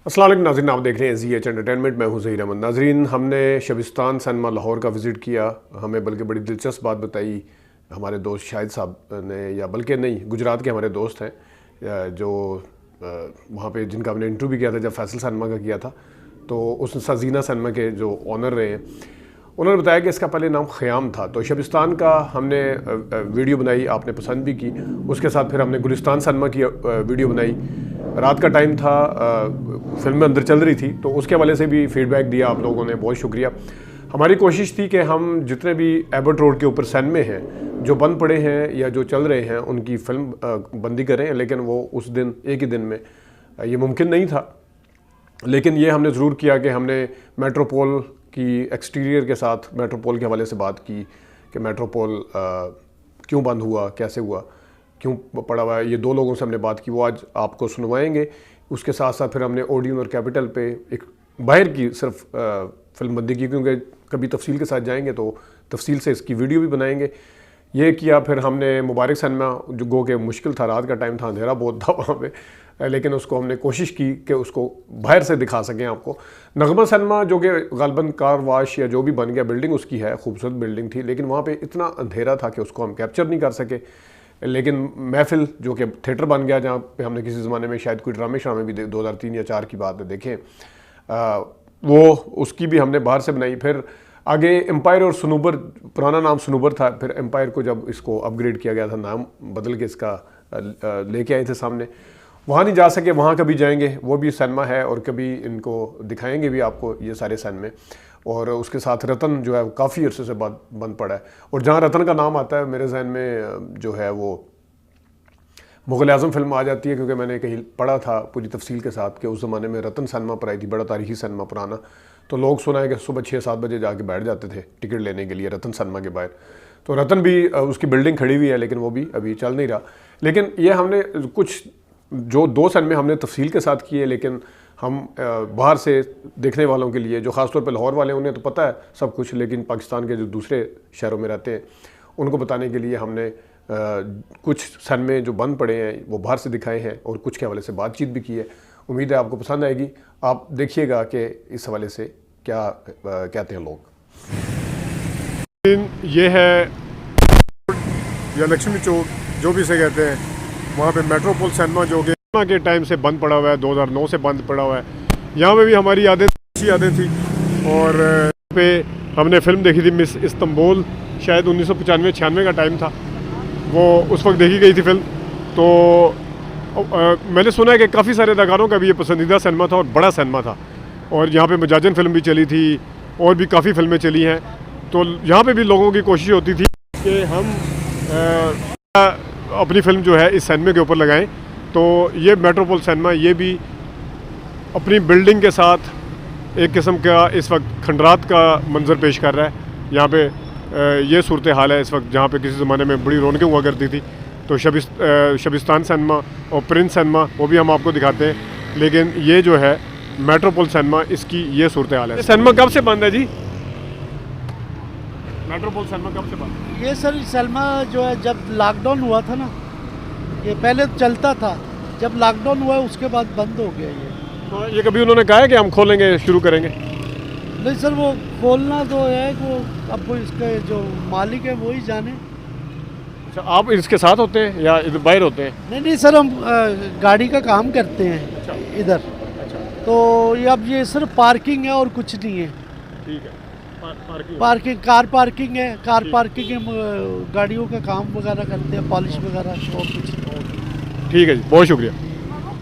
अस्सलाम वालेकुम नाज़रीन, आप देख रहे हैं ZH एंटरटेनमेंट। मैं हूं ज़हीर अहमद। नाज़रीन, हमने शबिस्तान सिनेमा लाहौर का विज़िट किया। हमें बल्कि बड़ी दिलचस्प बात बताई हमारे दोस्त शाहिद साहब ने, या बल्कि नहीं, गुजरात के हमारे दोस्त हैं जो वहाँ पे जिनका हमने इंटरव्यू भी किया था जब फैसल सिनेमा का किया था। तो उस सजीना सिनेमा के जो ऑनर रहे हैं, उन्होंने बताया कि इसका पहले नाम ख़याम था। तो शबिस्तान का हमने वीडियो बनाई, आपने पसंद भी की। उसके साथ फिर हमने गुलिस्तान सिनेमा की वीडियो बनाई। रात का टाइम था, फिल्म अंदर चल रही थी, तो उसके हवाले से भी फीडबैक दिया आप लोगों ने, बहुत शुक्रिया। हमारी कोशिश थी कि हम जितने भी एबर्ट रोड के ऊपर सिनेमे हैं जो बंद पड़े हैं या जो चल रहे हैं उनकी फिल्म बंदी करें, लेकिन वो उस दिन एक ही दिन में ये मुमकिन नहीं था। लेकिन ये हमने ज़रूर किया कि हमने मेट्रोपोल की एक्सटीरियर के साथ मेट्रोपोल के हवाले से बात की कि मेट्रोपोल क्यों बंद हुआ, कैसे हुआ, क्यों पड़ा हुआ है। ये दो लोगों से हमने बात की, वो आज आपको सुनवाएंगे। उसके साथ साथ फिर हमने ओडियन और कैपिटल पे एक बाहर की सिर्फ फिल्म बंदी की, क्योंकि कभी तफसील के साथ जाएंगे तो तफसील से इसकी वीडियो भी बनाएंगे। ये किया। फिर हमने मुबारक सिनेमा, जो गो के मुश्किल था, रात का टाइम था, अंधेरा बहुत था वहाँ पे, लेकिन उसको हमने कोशिश की कि उसको बाहर से दिखा सकें आपको। नगमा सिनेमा, जो कि गालबन कार वाश या जो भी बन गया, बिल्डिंग उसकी है, खूबसूरत बिल्डिंग थी, लेकिन वहाँ पे इतना अंधेरा था कि उसको हम कैप्चर नहीं कर सके। लेकिन महफिल, जो कि थिएटर बन गया, जहाँ पे हमने किसी ज़माने में शायद कोई ड्रामे श्रामे भी 2003 या 4 की बात है देखें, वो उसकी भी हमने बाहर से बनाई। फिर आगे एम्पायर और सनूबर, पुराना नाम सनूबर था, फिर एम्पायर को जब इसको अपग्रेड किया गया था, नाम बदल के इसका लेके आए थे सामने। वहाँ नहीं जा सके, वहाँ कभी जाएंगे, वो भी सिनेमा है और कभी इनको दिखाएंगे भी आपको ये सारे सिनेमे। और उसके साथ रतन जो है वो काफ़ी अरसे से बंद पड़ा है। और जहाँ रतन का नाम आता है मेरे जहन में जो है वो मुग़ल आज़म फिल्म आ जाती है, क्योंकि मैंने कहीं पढ़ा था पूरी तफसील के साथ कि उस ज़माने में रतन सिनेमा पर आई थी, बड़ा तारीखी सिनेमा पुराना। तो लोग सुना है कि सुबह 6-7 बजे जाके बैठ जाते थे टिकट लेने के लिए रतन सिनेमा के बाहर। तो रतन भी, उसकी बिल्डिंग खड़ी हुई है, लेकिन वो भी अभी चल नहीं रहा। लेकिन ये हमने कुछ जो 2 सिनेमे हमने तफसील के साथ किए, लेकिन हम बाहर से देखने वालों के लिए, जो ख़ासतौर पर लाहौर वाले, उन्हें तो पता है सब कुछ, लेकिन पाकिस्तान के जो दूसरे शहरों में रहते हैं उनको बताने के लिए हमने कुछ सिनेमे जो बंद पड़े हैं वो बाहर से दिखाए हैं और कुछ के हवाले से बातचीत भी की है। उम्मीद है आपको पसंद आएगी। आप देखिएगा कि इस हवाले से क्या कहते हैं लोग। ये है या लक्ष्मी चौक, जो भी इसे कहते हैं, वहाँ पे मेट्रोपोल सिनेमा जो कि के टाइम से बंद पड़ा हुआ है, 2009 से बंद पड़ा हुआ है। यहाँ पे भी हमारी अच्छी यादें थी। और पे हमने फिल्म देखी थी मिस इस्तंबुल, शायद 1995-96 का टाइम था, वो उस वक्त देखी गई थी फिल्म। तो मैंने सुना है कि काफ़ी सारे अदाकारों का भी ये पसंदीदा सिनेमा था और बड़ा सिनेमा था। और यहाँ पे मजाजन फिल्म भी चली थी और भी काफ़ी फिल्में चली हैं। तो यहाँ पे भी लोगों की कोशिश होती थी कि हम अपनी फिल्म जो है इस सिनेमा के ऊपर लगाएं। तो ये मेट्रोपोल सिनेमा, ये भी अपनी बिल्डिंग के साथ एक किस्म का इस वक्त खंडरात का मंजर पेश कर रहा है। यहाँ पे ये सूरत हाल है इस वक्त, जहाँ पे किसी ज़माने में बड़ी रौनकें हुआ करती थी। तो शबिस्तान सिनेमा और प्रिंस सिनेमा, वो भी हम आपको दिखाते हैं। लेकिन ये जो है मेट्रोपोल सिनेमा, इसकी ये सूरत हाल है। सिनेमा कब से बंद है जी? मेट्रोपोल सिनेमा कब से बंद? ये सर सिनेमा जो है जब लॉकडाउन हुआ था ना, ये पहले चलता था, जब लॉकडाउन हुआ उसके बाद बंद हो गया ये। तो ये कभी उन्होंने कहा है कि हम खोलेंगे, शुरू करेंगे? नहीं सर, वो खोलना तो है, वो अब वो इसका जो मालिक है वही जाने। अच्छा, आप इसके साथ होते हैं या इधर बाहर होते हैं? नहीं सर, हम गाड़ी का काम करते हैं। अच्छा। इधर। अच्छा। तो ये अब ये सिर्फ पार्किंग है और कुछ नहीं है। ठीक है, पार्किंग कार पार्किंग है, कार पार्किंग है, गाड़ियों का काम वगैरह करते हैं, पॉलिश वगैरह और कुछ। ठीक है जी, बहुत शुक्रिया।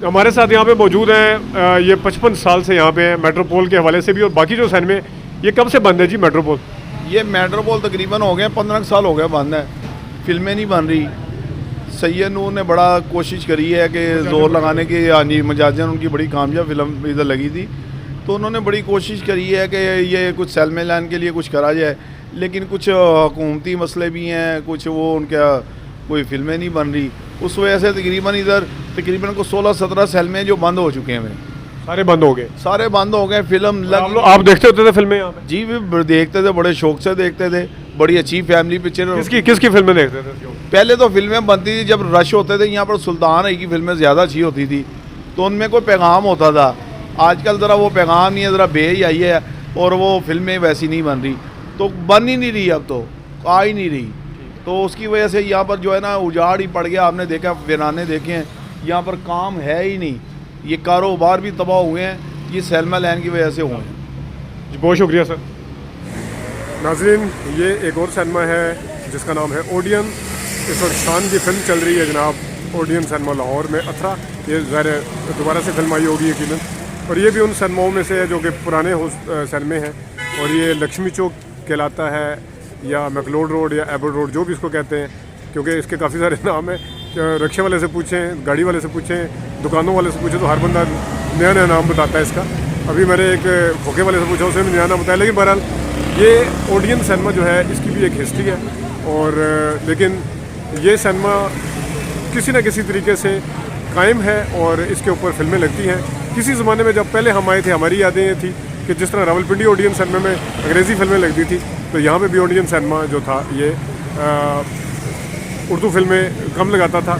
हमारे साथ यहाँ पे मौजूद हैं, ये 55 साल से यहाँ पे हैं मेट्रोपोल के हवाले से भी। और बाकी जो सिनेमे, ये कब से बंद है जी मेट्रोपोल? ये मेट्रोपोल तकरीबन हो गए 15 साल हो गए बंद है, फिल्में नहीं बन रही। सैयद नूर ने बड़ा कोशिश करी है कि जोर लगाने की, यानी मजाजन उनकी बड़ी कामयाब फिल्म इधर लगी थी, तो उन्होंने बड़ी कोशिश करी है कि ये कुछ सेलमे लाइन के लिए कुछ करा जाए। लेकिन कुछ हुकूमती मसले भी हैं, कुछ वो उनका कोई फिल्में नहीं बन रही। उस वजह से तकरीबन को 16-17 सिनेमे जो बंद हो चुके हैं, सारे बंद हो गए। सारे बंद हो गए। फिल्म आप देखते होते थे फिल्में यहाँ पे? जी भी देखते थे, बड़े शौक से देखते थे, बड़ी अच्छी फैमिली पिक्चर। किसकी फिल्में देखते थे? पहले तो फिल्में बनती थी जब रश होते थे, यहाँ पर सुल्तान है की फिल्में ज़्यादा अच्छी होती थी, तो उनमें कोई पैगाम होता था। आजकल ज़रा वो पैगाम नहीं है, ज़रा बेहयाई है और वो फिल्में वैसी नहीं बन रही, तो बन ही नहीं रही, अब तो आ ही नहीं रही। तो उसकी वजह से यहाँ पर जो है ना उजाड़ ही पड़ गया। आपने देखा वीराने देखे हैं, यहाँ पर काम है ही नहीं, ये कारोबार भी तबाह हुए हैं, ये सैल्मा लैंड की वजह से हुए हैं। जी बहुत शुक्रिया सर। नाज़रीन, ये एक और सिनेमा है जिसका नाम है ओडियन। इस वक्त शान की फ़िल्म चल रही है जनाब, ओडियन सिनेमा लाहौर में अथरा। ये ज़ाहिर दोबारा से फिल्म आई होगी यकीनन, और ये भी उन सिनेमाओं में से है जो कि पुराने सिनेमे हैं। और ये लक्ष्मी चौक कहलाता है या मैकलोड रोड या एबर्ड रोड, जो भी इसको कहते हैं, क्योंकि इसके काफ़ी सारे नाम हैं। रिक्शे वाले से पूछें, गाड़ी वाले से पूछें, दुकानों वाले से पूछें, तो हर बंदा नया नया नाम बताता है इसका। अभी मैंने एक खोखे वाले से पूछा, उसने भी नया नाम बताया। लेकिन बहरहाल ये ओडियन सिनेमा जो है इसकी भी एक हिस्ट्री है, और लेकिन ये सिनेमा किसी न किसी तरीके से कायम है और इसके ऊपर फिल्में लगती हैं। किसी ज़माने में जब पहले हम आए थे, हमारी यादें ये थी कि जिस तरह रावलपिंडी ओडियन सिनेमा में अंग्रेज़ी फिल्में लगती थी, तो यहाँ पे भी ओडियन सिनेमा जो था ये उर्दू फिल्में कम लगाता था।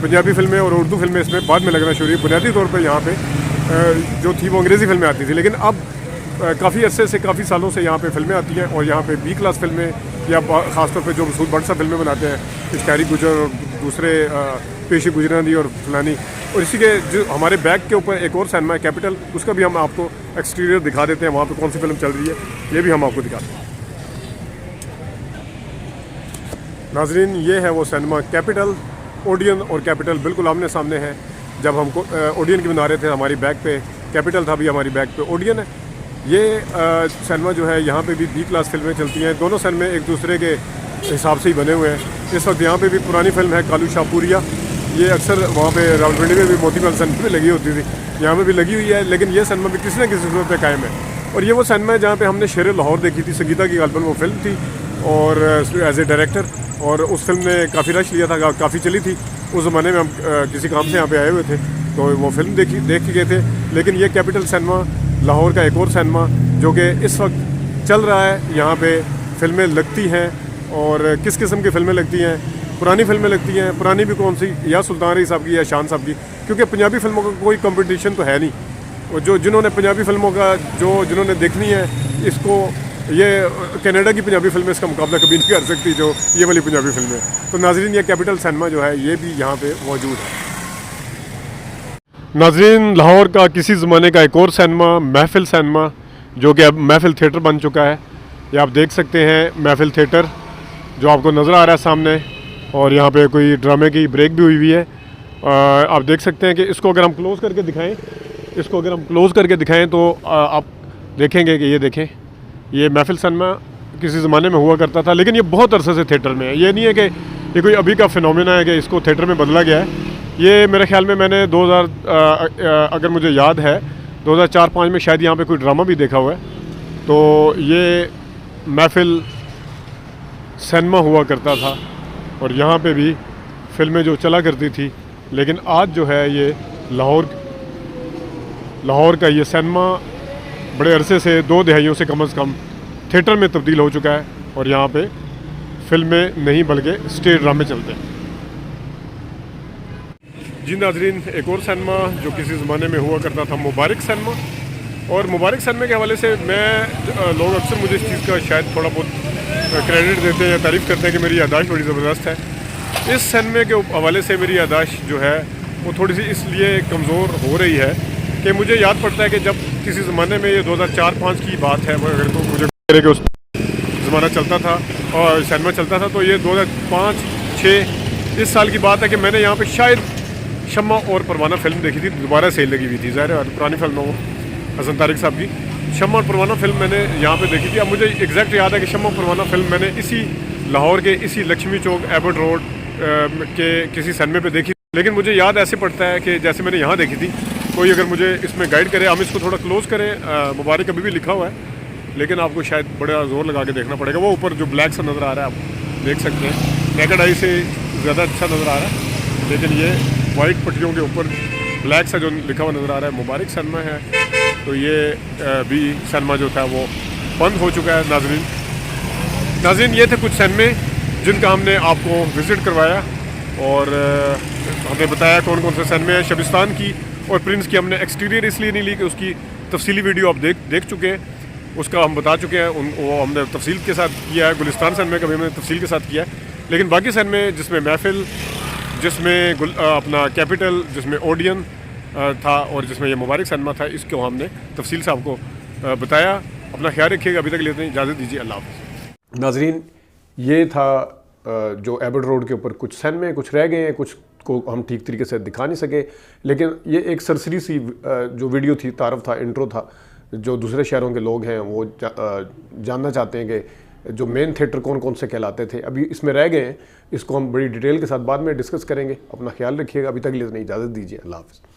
पंजाबी फिल्में और उर्दू फिल्में इसमें बाद में लगना शुरू हुई। बुनियादी तौर पर यहाँ पे जो थी वो अंग्रेज़ी फिल्में आती थी, लेकिन अब काफ़ी अरसे से, काफ़ी सालों से यहाँ पे फिल्में आती हैं, और यहाँ पे बी क्लास फिल्में या ख़ासतौर पे जो मसूद बट साहब फिल्में बनाते हैं, इश्कारी गुजर और दूसरे पेशी गुजरानी और फलानी। और इसी के जो हमारे बैक के ऊपर एक और सिनेमा है कैपिटल, उसका भी हम आपको एक्सटीरियर दिखा देते हैं, वहाँ पे कौन सी फिल्म चल रही है ये भी हम आपको दिखाते हैं। नाजरीन, ये है वो सिनेमा कैपिटल। ओडियन और कैपिटल बिल्कुल आमने सामने है। जब हमको ओडियन की बना रहे थे, हमारी बैक पे कैपिटल था, अभी हमारी बैक पे ओडियन है। ये सिनेमा जो है यहाँ पे भी बी क्लास फिल्में चलती हैं। दोनों सिनेमे एक दूसरे के हिसाब से ही बने हुए हैं। इस वक्त यहाँ पे भी पुरानी फिल्म है कालू शाहपुरिया, ये अक्सर वहाँ पे रावलपिंडी में भी मोतीमहल सिनेमा में लगी होती थी, यहाँ पे भी लगी हुई है। लेकिन ये सिनेमा भी किसी न किसी सूरत पे कायम है। और ये वो सिनेमा है जहाँ पे हमने शेर लाहौर देखी थी, संगीता की गालबन वो फिल्म थी, और एज ए डायरेक्टर, और उस फिल्म ने काफ़ी रश लिया था, काफ़ी चली थी। उस ज़माने में हम किसी काम से यहाँ पे आए हुए थे, तो वो फिल्म देख के गए थे। लेकिन ये कैपिटल सिनेमा लाहौर का एक और सिनेमा जो कि इस वक्त चल रहा है, यहाँ पे फिल्में लगती हैं। और किस किस्म की फ़िल्में लगती हैं? पुरानी फिल्में लगती हैं। पुरानी भी कौन सी? या सुल्तान रही साहब की या शान साहब की, क्योंकि पंजाबी फिल्मों का कोई कंपटीशन तो है नहीं। और जिन्होंने पंजाबी फिल्मों का जिन्होंने देखनी है, इसको ये कनाडा की पंजाबी फिल्में इसका मुकाबला कभी नहीं कर सकती जो ये वाली पंजाबी फिल्में। तो नाजरीन, ये कैपिटल सिनेमा जो है ये भी यहाँ पे मौजूद है। नाजरीन, लाहौर का किसी ज़माने का एक और सिनेमा महफिल सिनेमा, जो कि अब महफिल थिएटर बन चुका है। ये आप देख सकते हैं महफिल थिएटर जो आपको नज़र आ रहा है सामने, और यहाँ पे कोई ड्रामे की ब्रेक भी हुई है। आप देख सकते हैं कि इसको अगर हम क्लोज़ करके दिखाएं, तो आप देखेंगे कि ये देखें, ये महफिल सिनेमा किसी ज़माने में हुआ करता था, लेकिन ये बहुत अरसे से थिएटर में है। ये नहीं है कि ये कोई अभी का फिनोमेना है कि इसको थिएटर में बदला गया है। ये मेरे ख्याल में मैंने 2000 अगर मुझे याद है 2004-05 में शायद यहाँ पे कोई ड्रामा भी देखा हुआ है। तो ये महफिल सिनेमा हुआ करता था और यहाँ पे भी फिल्में जो चला करती थी। लेकिन आज जो है ये लाहौर का ये सिनेमा बड़े अरसे से 2 दहाइयों से कम थिएटर में तब्दील हो चुका है, और यहाँ पे फिल्में नहीं बल्कि स्टेज ड्रामे चलते हैं। जी नाजरीन, एक और सिनेमा जो किसी ज़माने में हुआ करता था, मुबारक सिनेमा। और मुबारक सिनेमा के हवाले से लोग अक्सर मुझे इस चीज़ का शायद थोड़ा बहुत क्रेडिट देते हैं या तारीफ़ करते हैं कि मेरी याददाश्त बड़ी ज़बरदस्त है। इस सिनेमा के हवाले से मेरी याददाश्त जो है वो थोड़ी सी इसलिए कमज़ोर हो रही है कि मुझे याद पड़ता है कि जब किसी ज़माने में, ये 2004-05 की बात है, अगर तो मुझे कह कि उस ज़माना चलता था और सिनेमा चलता था, तो ये 2005-06 इस साल की बात है कि मैंने यहाँ पे शायद शम्मा और परवाना फिल्म देखी थी। दोबारा सेल लगी हुई थी, ज़ाहिर है पुरानी फिल्म हो, हसन तारिक साहब की। शम्मा और परवाना फिल्म मैंने यहाँ पे देखी थी। अब मुझे एग्जैक्ट याद है कि शम्मा और परवाना फिल्म मैंने इसी लाहौर के इसी लक्ष्मी चौक एबर्ड रोड के किसी सिनेमे पे देखी। लेकिन मुझे याद ऐसे पड़ता है कि जैसे मैंने यहाँ देखी थी। कोई अगर मुझे इसमें गाइड करे, हम इसको थोड़ा क्लोज़ करें। मुबारक अभी भी लिखा हुआ है, लेकिन आपको शायद बड़ा ज़ोर लगा के देखना पड़ेगा। वो ऊपर जो ब्लैक सा नज़र आ रहा है, आप देख सकते हैं, नेकेड आई से ज़्यादा अच्छा नज़र आ रहा है, लेकिन ये वाइट पट्टियों के ऊपर ब्लैक सा जो लिखा हुआ नज़र आ रहा है, मुबारक सिनेमा है। तो ये भी सिनेमा जो था वो बंद हो चुका है। नाज़रीन, ये थे कुछ सिनेमे जिनका हमने आपको विज़िट करवाया, और हमने बताया कौन कौन से सिनेमे हैं। शबिस्तान की और प्रिंस की हमने एक्सटीरियर इसलिए नहीं ली कि उसकी तफसीली वीडियो आप देख चुके हैं, उसका हम बता चुके हैं, वो हमने तफसील के साथ किया है। गुलिस्तान सन में कभी हमने तफसील के साथ किया है, लेकिन बाकी सन में जिसमें महफिल, जिसमें अपना कैपिटल, जिसमें ओडियन था और जिसमें ये मुबारक सनमा था, इसको हमने तफसील से आपको बताया। अपना ख्याल रखिएगा। अभी तक लेते हैं, इजाज़त दीजिए। अल्लाह हाफ़िज़। नाज़रीन, ये था जो एबर्ट रोड के ऊपर कुछ सन में कुछ रह गए हैं, कुछ को हम ठीक तरीके से दिखा नहीं सके, लेकिन ये एक सरसरी सी जो वीडियो थी, तारफ़ था, इंट्रो था, जो दूसरे शहरों के लोग हैं वो जानना चाहते हैं कि जो मेन थिएटर कौन कौन से कहलाते थे। अभी इसमें रह गए हैं, इसको हम बड़ी डिटेल के साथ बाद में डिस्कस करेंगे। अपना ख्याल रखिएगा। अभी तक लिए इजाज़त दीजिए। अल्लाह हाफ़िज़।